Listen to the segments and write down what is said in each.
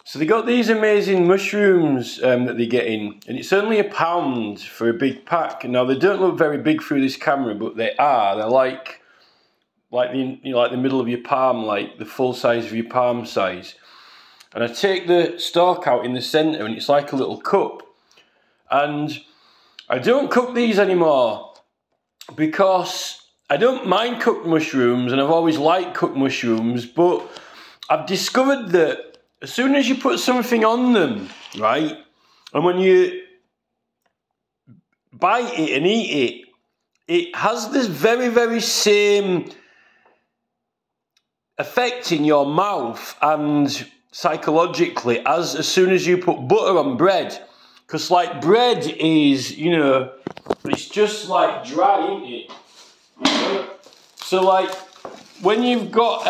So they got these amazing mushrooms that they get in, and it's only £1 for a big pack. Now they don't look very big through this camera, but they are. They're like the middle of your palm, like the full size of your palm size. And I take the stalk out in the centre, and it's like a little cup. And I don't cook these anymore because I don't mind cooked mushrooms, and I've always liked cooked mushrooms, but I've discovered that as soon as you put something on them, right, and when you bite it and eat it, it has this very, very same effect in your mouth and psychologically as soon as you put butter on bread. Because like bread is, you know, it's just like dry, isn't it? You know? So like when you've got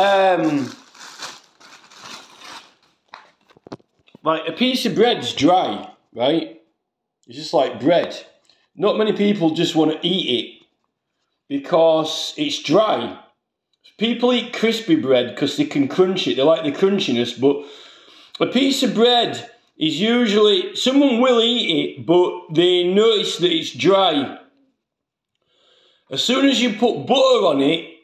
like a piece of bread's dry, right? It's just like bread. Not many people just want to eat it because it's dry. People eat crispy bread because they can crunch it. They like the crunchiness, but a piece of bread is usually, someone will eat it, but they notice that it's dry. As soon as you put butter on it,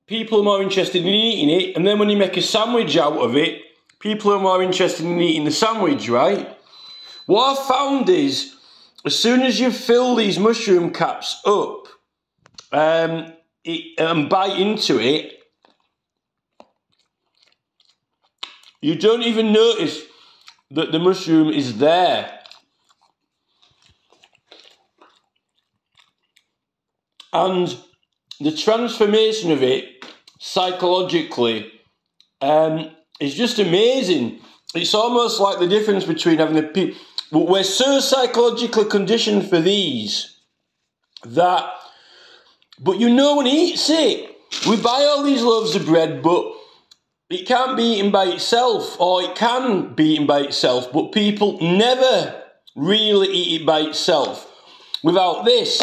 people are more interested in eating it, and then when you make a sandwich out of it, people are more interested in eating the sandwich, right? What I've found is, as soon as you fill these mushroom caps up and bite into it, you don't even notice that the mushroom is there. And the transformation of it, psychologically, it's just amazing. It's almost like the difference between having a pea. We're so psychologically conditioned for these that, but no one eats it. We buy all these loaves of bread, but it can't be eaten by itself, or it can be eaten by itself, but people never really eat it by itself. Without this,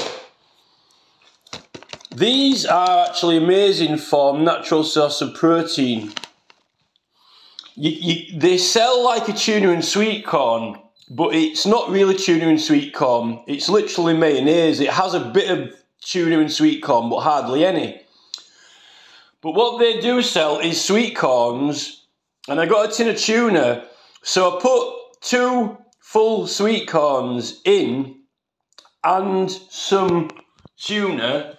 these are actually amazing for natural source of protein. They sell like a tuna and sweet corn, but it's not really tuna and sweet corn. It's literally mayonnaise. It has a bit of tuna and sweet corn, but hardly any. But what they do sell is sweet corns, and I got a tin of tuna, so I put 2 full sweet corns in and some tuna,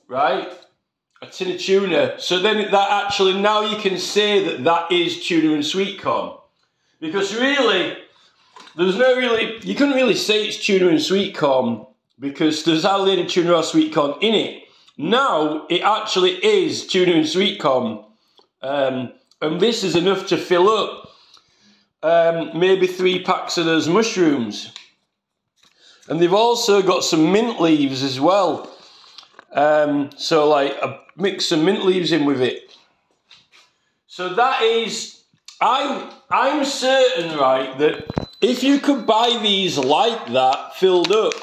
right? A tin of tuna. So then that actually, now you can say that that is tuna and sweet corn. Because really, there's no really, you couldn't really say it's tuna and sweet corn because there's hardly any tuna or sweet corn in it. Now, it actually is tuna and sweet corn. And this is enough to fill up maybe 3 packs of those mushrooms. And they've also got some mint leaves as well. So like I mix some mint leaves in with it. So that is, I'm certain, right, that if you could buy these like that, filled up,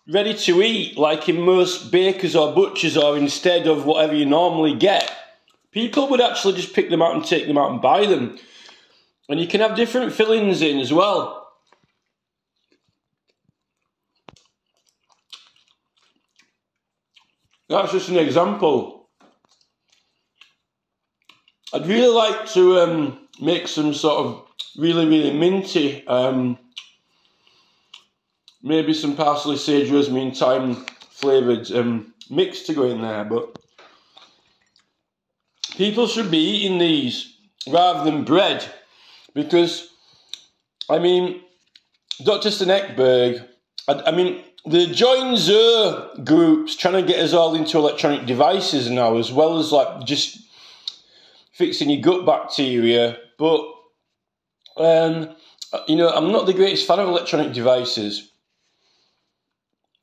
ready to eat, like in most bakers or butchers, or instead of whatever you normally get, people would actually just pick them out and take them out and buy them. And you can have different fillings in as well. That's just an example. I'd really like to make some sort of really, really minty, maybe some parsley, sage, rosemary and thyme flavoured mix to go in there, but people should be eating these rather than bread, because, I mean, Dr. Stenekberg, I mean, the Join Zo group's trying to get us all into electronic devices now, as well as like just fixing your gut bacteria. But you know, I'm not the greatest fan of electronic devices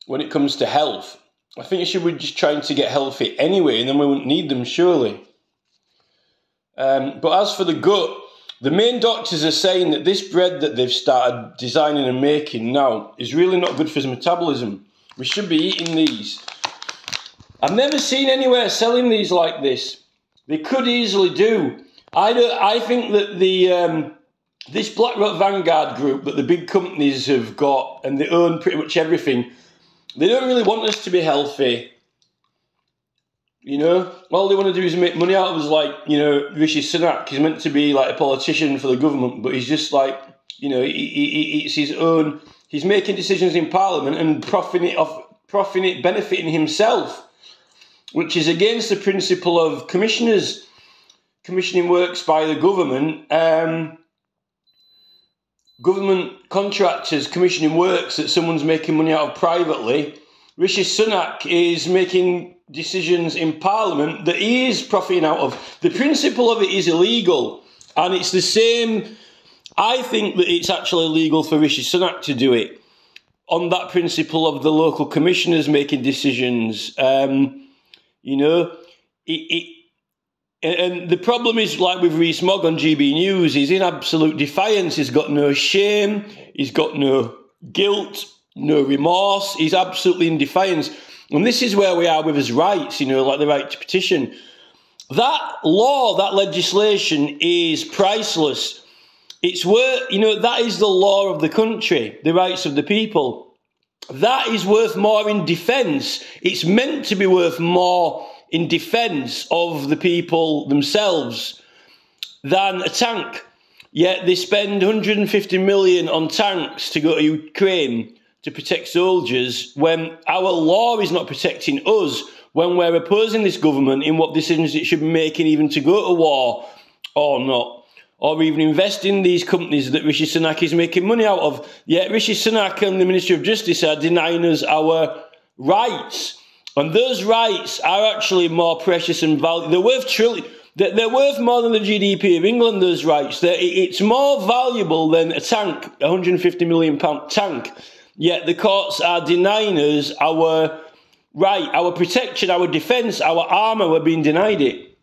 when it comes to health. I think you should be just trying to get healthy anyway, and then we wouldn't need them, surely. But as for the gut, the main doctors are saying that this bread that they've started designing and making now is really not good for his metabolism. We should be eating these. I've never seen anywhere selling these like this. They could easily do I think that this BlackRock Vanguard group that the big companies have got, and they own pretty much everything, they don't really want us to be healthy. You know, all they want to do is make money out of us. Like, you know, Rishi Sunak, he's meant to be like a politician for the government, but he's just like, you know, it's his own. He's making decisions in Parliament and benefiting himself, which is against the principle of commissioning works by the government. Government contractors commissioning works that someone's making money out of privately. Rishi Sunak is making decisions in Parliament that he is profiting out of. The principle of it is illegal, and it's the same. I think that it's actually illegal for Rishi Sunak to do it on that principle of the local commissioners making decisions. You know, and the problem is, like with Rees-Mogg on GB News, he's in absolute defiance. He's got no shame. He's got no guilt, no remorse. He's absolutely in defiance. And this is where we are with his rights, you know, like the right to petition. That law, that legislation is priceless. It's worth, you know, that is the law of the country, the rights of the people. That is worth more in defence. It's meant to be worth more in defence of the people themselves than a tank. Yet they spend 150 million on tanks to go to Ukraine to protect soldiers when our law is not protecting us, when we're opposing this government in what decisions it should be making, even to go to war or not, or even invest in these companies that Rishi Sunak is making money out of. Yet Rishi Sunak and the Ministry of Justice are denying us our rights. And those rights are actually more precious and valuable. They're worth more than the GDP of England, those rights. It's more valuable than a tank, a £150 million tank. Yet the courts are denying us our right, our protection, our defence, our armour. We're being denied it.